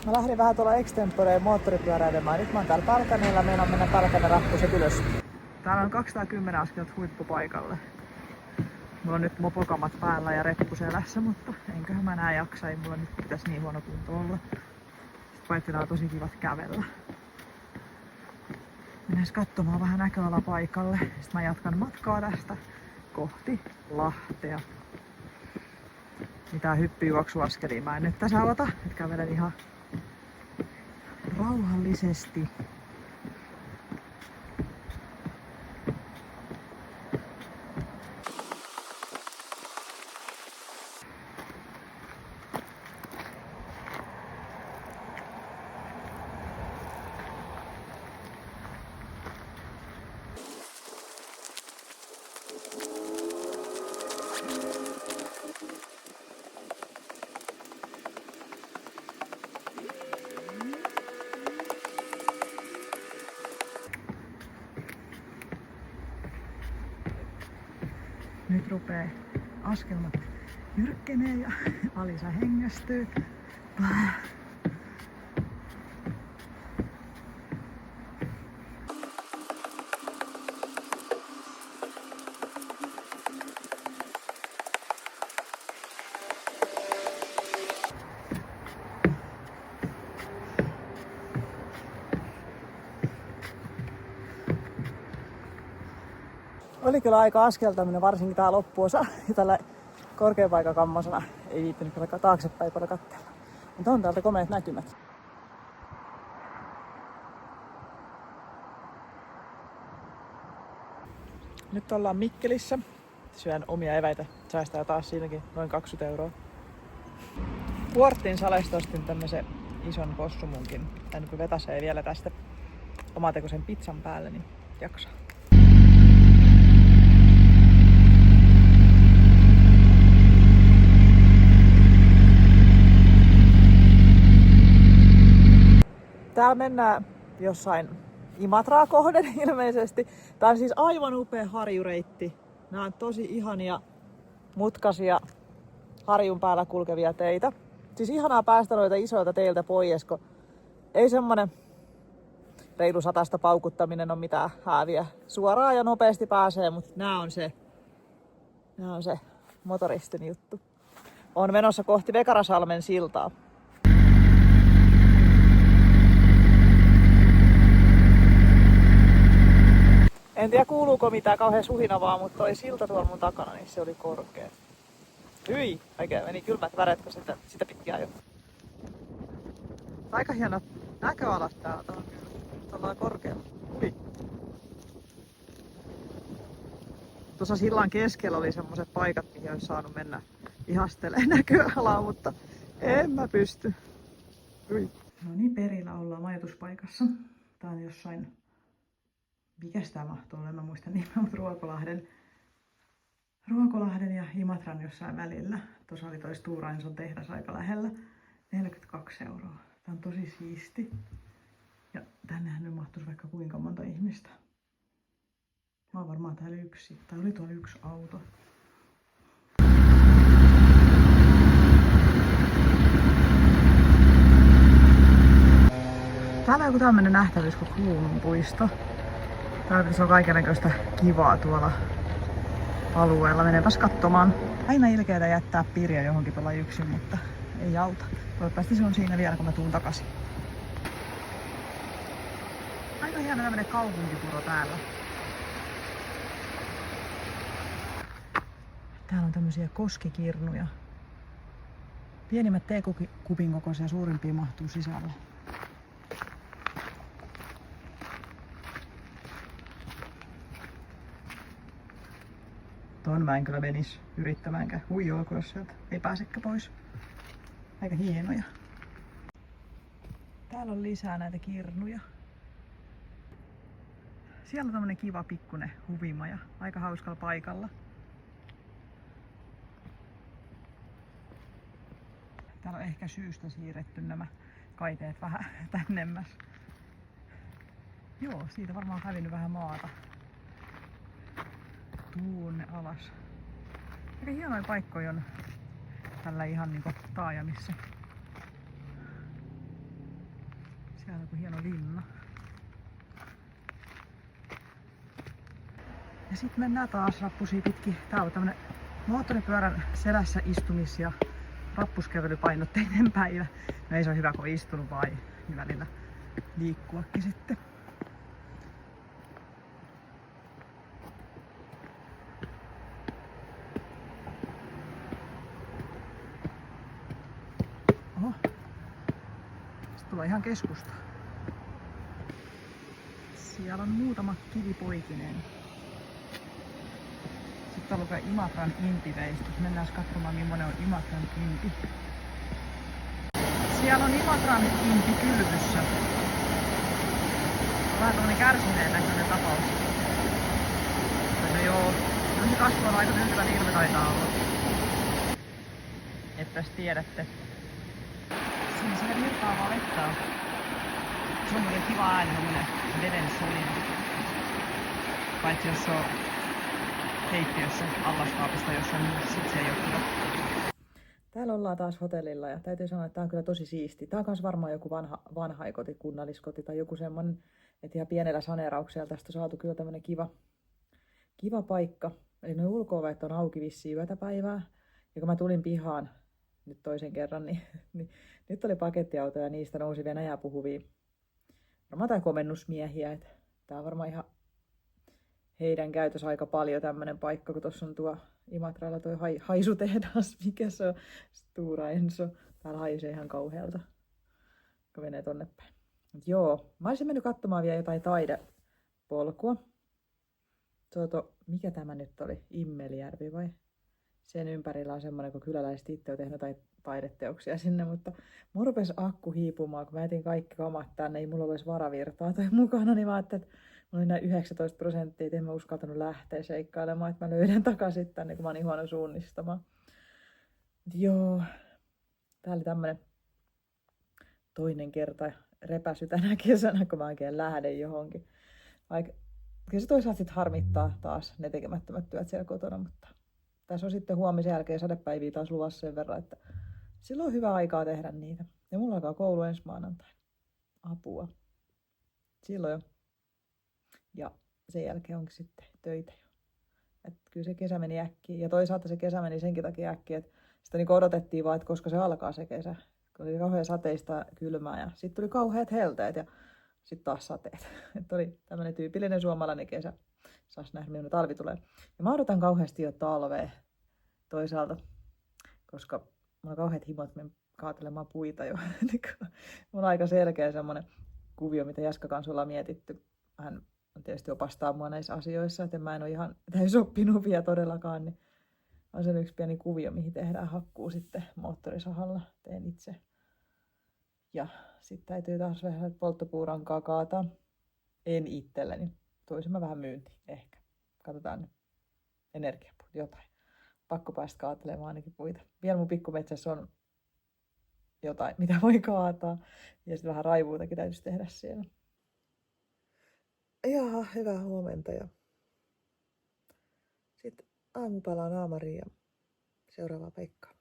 Mä lähdin vähän tuolla extemporeen moottoripyöräilemään. Nyt mä oon täällä Pälkäneellä, meinaan mennä Pälkänen rappuset ylös. Täällä on 210 askelta huippupaikalle. Mulla on nyt mopokamat päällä ja reppu selässä, mutta enköhän mä nää jaksa. Ei mulla nyt pitäisi niin huono kunto olla. Sitten paitsi tää on tosi kivat kävellä. Mennään katsomaan vähän näköalapaikalle. Sitten mä jatkan matkaa tästä kohti Lahtea. Mitään hyppyjuoksuaskelia mä en nyt tässä ota. Nyt kävelen ihan rauhallisesti. Nyt rupee askelmat jyrkkenee ja Alisa hengästyy. Oli kyllä aika askeltaminen, varsinkin tää loppuosa. Ja tällä korkeapaikakammoisena ei viittynyt kyllä taaksepäin paljon katsella. Mutta on täältä komeat näkymät. Nyt ollaan Mikkelissä. Syön omia eväitä. Säästää taas siinäkin noin 20 €. Puortin salesta ostin tämmösen ison possumunkin. Tän kun vetäsee vielä tästä omatekoisen pizzan päälle, niin jaksaa. Täällä mennään jossain Imatraa kohden ilmeisesti. Tää on siis aivan upea harjureitti. Nämä on tosi ihania, mutkasia harjun päällä kulkevia teitä. Siis ihanaa päästä noita isoilta teiltä pois, kun ei semmonen reilu 100 paukuttaminen ole mitään hääviä. Suoraan ja nopeasti pääsee, mutta nää on se motoristin juttu. On menossa kohti Vekarasalmen siltaa. En tiedä kuuluuko mitään kauhean suhinavaa, mutta toi silta tuolla mun takana, niin se oli korkea. Hyi! Oikein meni kylmät väret, kun sitä pitkin ajoin. Aika hieno näköalat täältä on kyllä. Ollaan korkealla. Hyi! Tuossa sillan keskellä oli semmoset paikat, mihin olisi saanut mennä ihastelemaan näköalaa, mutta en mä pysty. Hyi! No niin, perillä ollaan majoituspaikassa. Tää on jossain... Mikäs tää mahtuu olla? Mä muistan nimeä, mutta Ruokolahden ja Imatran jossain välillä. Tuossa oli toi Stora Enson tehdas aika lähellä. 42 €. Tää on tosi siisti. Ja tännehän nyt mahtuisi vaikka kuinka monta ihmistä. Mä oon varmaan täällä yksi. Tai oli tuolla yksi auto. Täällä on joku tämmönen nähtävyys kuin Kruununpuisto. Täällä on kaikennäköistä kivaa tuolla alueella. Menepäs katsomaan. Aina ilkeää jättää Pirja johonkin tuolla yksin, mutta ei auta. Toivottavasti se on siinä vielä, kun mä tuun takaisin. Aika hieno tämmönen kaupunkipuro täällä. Täällä on tämmösiä koskikirnuja. Pienimmät teekupin kokoisia, suurimpia mahtuu sisälle. Ton mä en kyllä menis yrittämäänkään huijoako, jos sieltä ei pääsekään pois. Aika hienoja. Täällä on lisää näitä kirnuja. Siellä on tämmönen kiva pikkunen huvimaja. Aika hauskalla paikalla. Täällä on ehkä syystä siirretty nämä kaiteet vähän tännemmäs. Joo, siitä varmaan on hävinnyt vähän maata. Tuonne alas. Aika hienoja paikkoja on tällä ihan niinku taajamissa. joku hieno linna. Ja sitten mennään taas rappusia pitkin. Tää on tämmönen moottoripyörän selässä istumis- ja rappuskävelypainotteinen päivä. No ei se ole hyvä, kun on istunut vai niin välillä liikkuakin sitten. Oho. Sitten tulee ihan keskusta. Siellä on muutama kivi poikineen. Sitten lukee Imatran impiveistys. Mennään katsomaan, millainen on Imatran impi. Siellä on Imatran impi kylvyssä. Vähän tämmönen kärsineen näköinen tapaus. No joo, se kasvu on aika tyytyvän ilme taitaa olla. Ettepäs tiedätte. Siinä se virtaa valittaa. Se on muuten kiva ääni, tommonen veden solina. Paitsi jos se on keittiössä allaskaapista jossain muussa, sit se ei oo kiva. Täällä ollaan taas hotellilla ja täytyy sanoa, että tää on kyllä tosi siisti. Tää on kans varmaan joku vanhaikoti, kunnalliskoti tai joku semmonen, että ihan pienellä saneerauksella tästä on saatu kyllä tämmönen kiva paikka. Eli nuo ulko-ovet on auki vissiin yötä päivää. Ja kun mä tulin pihaan nyt toisen kerran, niin nyt oli pakettiauto ja niistä nousi venäjää puhuvia. Varmaan tää komennusmiehiä, että tää on varmaan ihan heidän käytössä aika paljon tämmönen paikka, kun tuossa on tuo Imatralla toi haisutehdas, mikä se on, Stora Enso. Täällä haisee ihan kauhealta, kun menee tonne päin. Mut joo, mä olisin mennyt katsomaan vielä jotain taidepolkua. Mikä tämä nyt oli? Immelijärvi vai? Sen ympärillä on semmoinen, kun kyläläiset itse on tehnyt jotain taideteoksia sinne, mutta mun rupesi akku hiipumaan, kun mä etin kaikki kamat tänne, ei mulla olisi varavirtaa tai mukana, niin mä ajattelin, että mulla oli näin 19%, että en mä uskaltanut lähteä seikkailemaan, että mä löydän takaisin tänne, kun mä oon niin huono suunnistamaan. Joo, tää oli tämmönen toinen kerta repäsy tänä kesänä, kun mä oikein lähden johonkin. Kyllä se toisaalta sit harmittaa taas ne tekemättömät työt siellä kotona, mutta tässä on sitten huomisen jälkeen sadepäiviä taas luvassa sen verran, että silloin on hyvä aikaa tehdä niitä. Ja mulla alkaa koulu ensi maanantaina. Apua. Silloin jo. Ja sen jälkeen onkin sitten töitä jo. Et kyllä se kesä meni äkkiä. Ja toisaalta se kesä meni senkin takia äkkiä, että sitä niin odotettiin vaan, että koska se alkaa se kesä. Kun oli kauhean sateista kylmää ja sitten tuli kauheat helteet ja sitten taas sateet. Että oli tämmöinen tyypillinen suomalainen kesä. Saas nähdä, milloin talvi tulee. Ja mä odotan kauheasti jo talvea toisaalta, koska mulla on kauheat himot mennä kaatelemaan puita jo. Mulla on aika selkeä semmoinen kuvio, mitä Jaska kanssa ollaan mietitty. Hän on tietysti opastaa mua näissä asioissa, että mä en ole ihan täysoppinut vielä todellakaan. Niin on sen yksi pieni kuvio, mihin tehdään hakkuu sitten moottorisahalla. Teen itse. Ja sitten täytyy taas vähän polttopuurankaa kaataa. En itselleni. Toisin mä vähän myyntiin, ehkä. Katsotaan nyt. Energiapuut, jotain. Pakko päästä kaatelemaan ainakin puita. Vielä mun pikkumetsässä on jotain, mitä voi kaataa. Ja sitten vähän raivuutakin täytyisi tehdä siellä. Jaha, hyvää huomenta. Ja sitten aamupala naamariin ja seuraavaa paikkaa.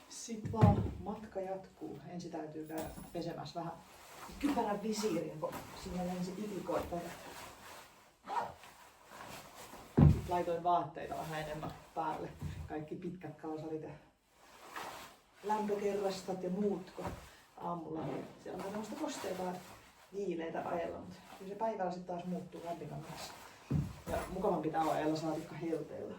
Sitten vaan matka jatkuu. Ensin täytyy käydä pesemässä vähän kypärän visiiriin, kun siinä lensi ytikoita. Sitten laitoin vaatteita vähän enemmän päälle. Kaikki pitkät kalsarit ja lämpökerrastat ja muut, kun aamulla siellä on tämmöistä kosteita ja viileitä ajella. Mutta kyllä se päivällä sitten taas muuttuu lämpimämmäksi. Ja mukavan pitää ajella saatikka helteellä.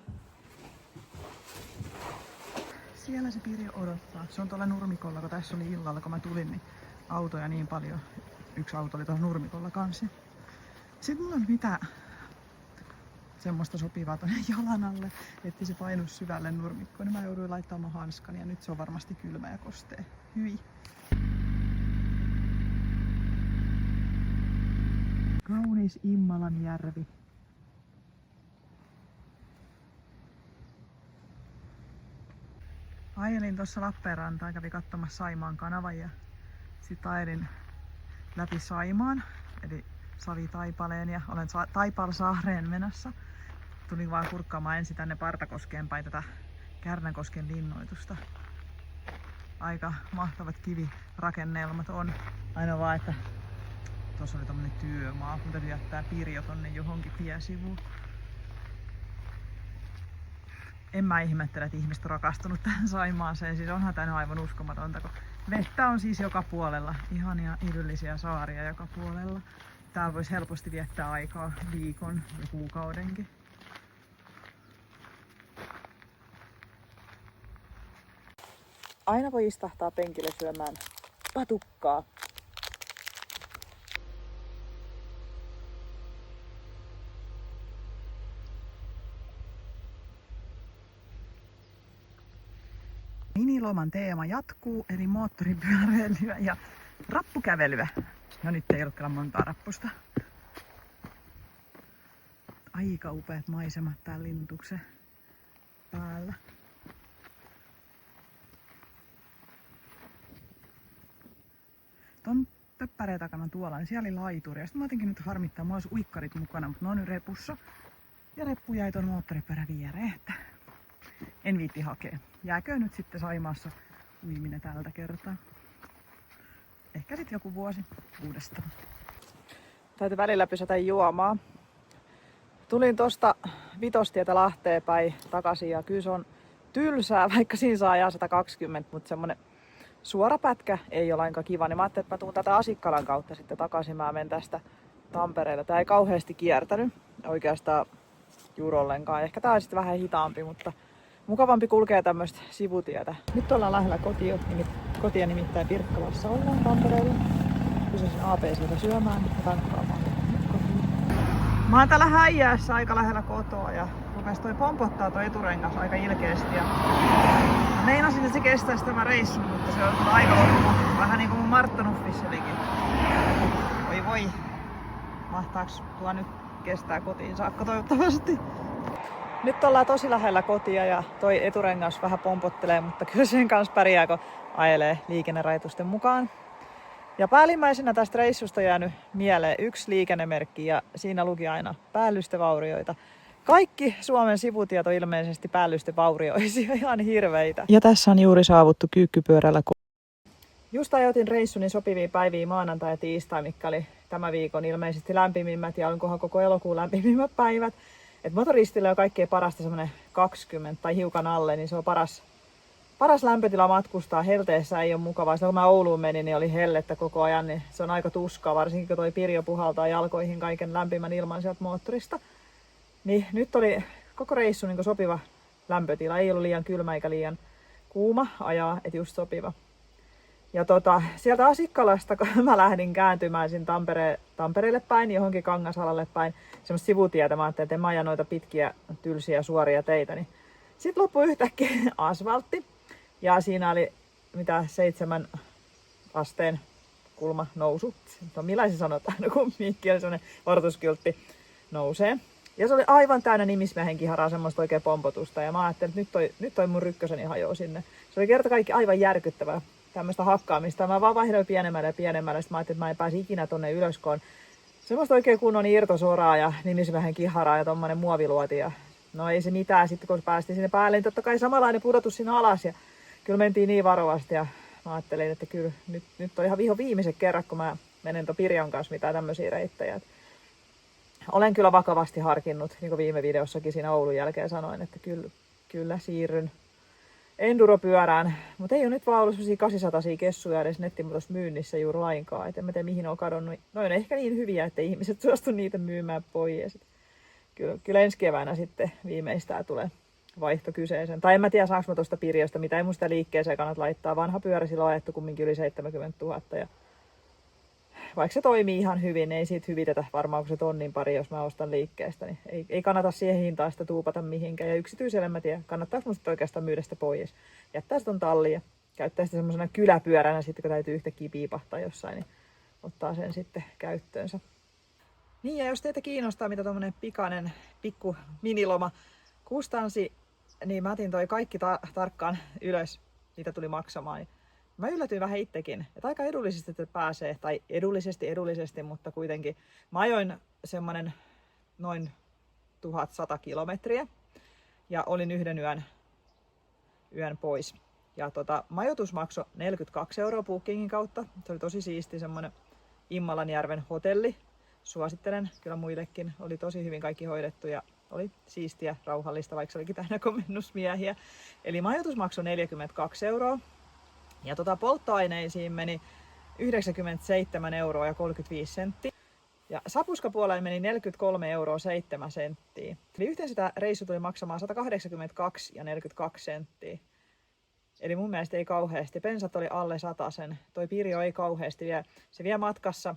Siellä se Pirjo odottaa. Se on tuolla nurmikolla, kun tässä oli illalla, kun mä tulin, niin autoja niin paljon. Yksi auto oli tuolla nurmikolla kanssa. Sitten mulla on mitä semmoista sopivaa tuonne jalan alle, ettei se painu syvälle nurmikkoon. Niin mä jouduin laittamaan hanskan ja nyt se on varmasti kylmä ja kostee. Hyi. Kaunis Immalanjärvi. Ajelin tuossa Lappeenrantaan, kävin katsomassa Saimaan kanavan ja sitten ajelin läpi Saimaan, eli Savi-Taipaleen ja olen Taipalsaareen menossa. Tulin vaan kurkkaamaan ensin tänne Partakoskeen päin tätä Kärnänkosken linnoitusta. Aika mahtavat kivirakennelmat on. Ainoa vaan, että Tuossa oli tommonen työmaa, mutta täytyy jättää Pirjo tonne johonkin tiesivuun. En mä ihmettele, että ihmiset on rakastunut tähän Saimaaseen. Siis onhan tää aivan uskomatonta, kun vettä on siis joka puolella. Ihania idyllisiä saaria joka puolella. Täällä voisi helposti viettää aikaa viikon ja kuukaudenkin. Aina voi istahtaa penkille syömään patukkaa. Miniloman teema jatkuu, eli moottoripyöräilyä ja rappukävelyä. No nyt ei ole kyllä montaa rappusta. Aika upeat maisemat täällä Lintuksen päällä. Ton pöppäreen takana tuolla, niin siellä oli laituri. Ja sit mä jotenkin nyt harmittaa, mulla olisi uikkarit mukana, mutta ne on nyt repussa. Ja reppu jäi ton moottoripyörän viereen, että en viitti hakea. Jääkö nyt sitten Saimaassa uiminen tältä kertaa. Ehkä sitten joku vuosi uudestaan. Täytyy välillä pysätä juomaan. Tulin tosta Vitostietä Lahteen päin takaisin ja kyllä se on tylsää, vaikka siinä saa ajaa 120, mutta semmonen suora pätkä ei ole lainkaan kiva. Niin mä ajattelin, että mä tuun tätä Asikkalan kautta sitten takaisin. Mä menen tästä Tampereelle. Tää ei kauheasti kiertänyt oikeastaan juuri ollenkaan. Ehkä tää on sitten vähän hitaampi, mutta mukavampi kulkea tämmöistä sivutietä. Nyt ollaan lähellä kotia, nimittäin Pirkkalassa ollaan Tampereella. Pysäsin ABC:tä syömään ja tankkaamaan. Mä oon täällä Häijäässä aika lähellä kotoa ja rupes toi pompottaa toi eturengas aika ilkeästi. Ja meinasin, että se kestäisi tämä reissu, mutta se on aika loppu. Vähän niinku mun Martta Nuffisselikin. Voi. Mahtaaks tuo nyt kestää kotiin saakka toivottavasti. Nyt ollaan tosi lähellä kotia ja toi eturengas vähän pompottelee, mutta kyllä sen kanssa pärjää, kun ajelee liikennerajoitusten mukaan. Ja päällimmäisenä tästä reissusta on jäänyt mieleen yksi liikennemerkki ja siinä luki aina päällystevaurioita. Kaikki Suomen sivutiet on ilmeisesti päällystevaurioisia, ihan hirveitä. Ja tässä on juuri saavuttu kyykkypyörällä. Just ajoitin reissuni sopiviin päiviin maanantai ja tiistai, mikä oli tämä viikon ilmeisesti lämpimimmät ja onkohan koko elokuun lämpimimmät päivät. Et motoristille on kaikkein parasta semmoinen 20 tai hiukan alle, niin se on paras lämpötila matkustaa. Helteessä ei ole mukavaa. Silloin kun mä Ouluun menin, niin oli hellettä koko ajan, niin se on aika tuskaa, varsinkin kun toi Pirjo puhaltaa jalkoihin kaiken lämpimän ilman sieltä moottorista. Niin nyt oli koko reissu niin sopiva lämpötila. Ei ollut liian kylmä eikä liian kuuma ajaa, et just sopiva. Ja sieltä Asikkalasta, kun mä lähdin kääntymään sinne Tampereelle päin, johonkin Kangasalalle päin, semmoista sivutietä, mä ajattelin, että en mä aja noita pitkiä, tylsiä, suoria teitä. Niin sitten loppui yhtäkkiä asfaltti ja siinä oli 7 asteen kulma nousu. Millä se sanotaan, kun mikki oli semmoinen varoituskyltti nousee. Ja se oli aivan täynnä nimismiehen kiharaa, semmoista oikein pompotusta. Ja mä ajattelin, että nyt toi mun rykköseni hajoaa sinne. Se oli kerta kaikki aivan järkyttävää. Tämmöistä hakkaamista. Mä vaan vaihdoin pienemmälle ja pienemmälle. Sitten mä ajattelin, että mä en pääsi ikinä tonne ylös, kun on semmoista oikein kunnon irtosoraa ja nimismiehen kiharaa ja tommonen muoviluoti. Ja no ei se mitään. Sitten kun päästiin sinne päälle, niin totta kai samanlainen pudotus siinä alas. Ja kyllä mentiin niin varovasti. Ja mä ajattelin, että kyllä nyt on ihan viimeiset kerran, kun mä menen ton Pirjon kanssa mitään tämmöisiä reittejä. Olen kyllä vakavasti harkinnut, niin kuin viime videossakin siinä Oulun jälkeen sanoin, että kyllä siirryn enduropyörään. Mutta ei ole nyt vaan ollut sellaisia 800 kessuja edes nettimuotoissa myynnissä juuri lainkaan. Et en mä tiedä mihin on kadonnut. No on ehkä niin hyviä, että ihmiset suostu niitä myymään pois. Kyllä ensi keväänä sitten viimeistään tulee vaihto kyseisen. Tai en mä tiedä saanko mä tuosta Pirjosta, mitä ei musta liikkeeseen kannata laittaa. Vanha pyörä silloin on ajettu kumminkin yli 70 000. Ja vaikka se toimii ihan hyvin, niin ei siitä hyvitetä varmaan, kun se tonnin pari, jos mä ostan liikkeestä. Niin ei kannata siihen hintaan sitä tuupata mihinkään. Ja yksityiselle mä tiedän, kannattaako musta oikeastaan myydä sitä pois. Jättää sitä ton talliin ja käyttää sitä semmoisena kyläpyöränä sitten, kun täytyy yhtäkkiä piipahtaa jossain, niin ottaa sen sitten käyttöönsä. Niin ja jos teitä kiinnostaa, mitä tommonen pikainen pikku miniloma kustansi, niin mä otin toi kaikki tarkkaan ylös, mitä tuli maksamaan. Mä yllätyin vähän itsekin, että aika edullisesti että pääsee, tai edullisesti, mutta kuitenkin. Mä ajoin semmonen noin 1100 kilometriä ja olin yhden yön pois. Ja majoitus maksoi 42 € Bookingin kautta. Se oli tosi siisti semmonen Immalanjärven hotelli. Suosittelen kyllä muillekin. Oli tosi hyvin kaikki hoidettu ja oli siistiä, rauhallista, vaikka se olikin täynnä komennusmiehiä. Eli majoitus maksoi 42 €. Ja polttoaineisiin meni 97 € ja 35 senttiä. Ja sapuskapuolelle meni 43,07 €. Eli yhteensä tämä reissu tuli maksamaan 182 ja 42 senttiä. Eli mun mielestä ei kauheasti. Bensat oli alle 100 €. Toi Pirjo ei kauheasti vie. Se vie matkassa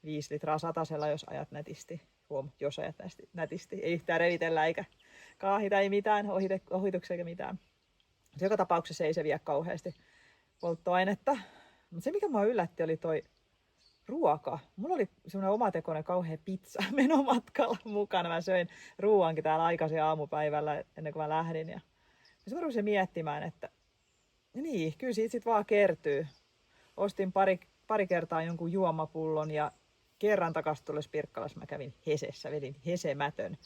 5 litraa 100-sella, jos ajat nätisti. Jos ajat nätisti. Ei yhtään revitellä eikä kaahita, ei mitään, ohituksia eikä mitään. Joka tapauksessa ei se vie kauheasti polttoainetta. Mutta se mikä mua yllätti oli toi ruoka. Mulla oli semmoinen omatekoinen kauhea pizza menomatkalla mukana. Mä söin ruoankin täällä aikaisin aamupäivällä ennen kuin mä lähdin. Ja mä rupesin miettimään, että niin, kyllä siitä sit vaan kertyy. Ostin pari kertaa jonkun juomapullon ja kerran takaisin tullessa Pirkkalassa mä kävin Hesessä, vedin hesemätön.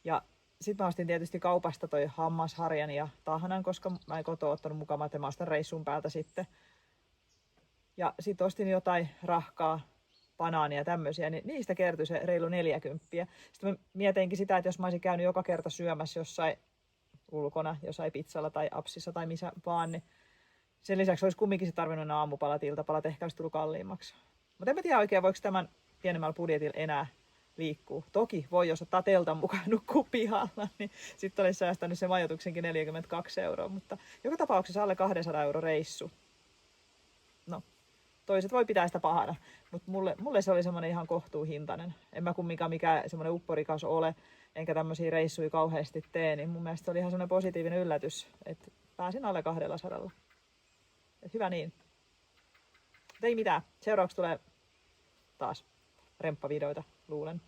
Ja sitten mä ostin tietysti kaupasta toi hammasharjan ja tahnan, koska mä en kotoa ottanut mukaan, mä ostan reissun päältä sitten. Ja sitten ostin jotain rahkaa, banaania ja tämmöisiä, niin niistä kertyi se reilu 40. Sitten mä mietinkin sitä, että jos mä olisin käynyt joka kerta syömässä jossain ulkona, jossain pizzalla tai apsissa tai missä vaan, niin sen lisäksi olisi kumminkin se tarvinnut nämä aamupalat, iltapalat, ehkä olisi tullut kalliimmaksi. Mutta en mä tiedä oikein, voiko tämän pienemmällä budjetilla enää liikkuu. Toki voi, jos ottaa teltan mukaan nukkuu pihalla, niin sitten olisi säästänyt se majoituksenkin 42 €. Mutta joka tapauksessa alle 200 € reissu. No, toiset voi pitää sitä pahana, mutta mulle se oli semmoinen ihan kohtuuhintainen. En mä kumminkaan mikään semmoinen upporikas ole, enkä tämmöisiä reissuja kauheasti tee, niin mun mielestä se oli ihan semmoinen positiivinen yllätys, että pääsin alle 200 €. Et hyvä niin. Mutta ei mitään. Seuraavaksi tulee taas remppavideoita, luulen.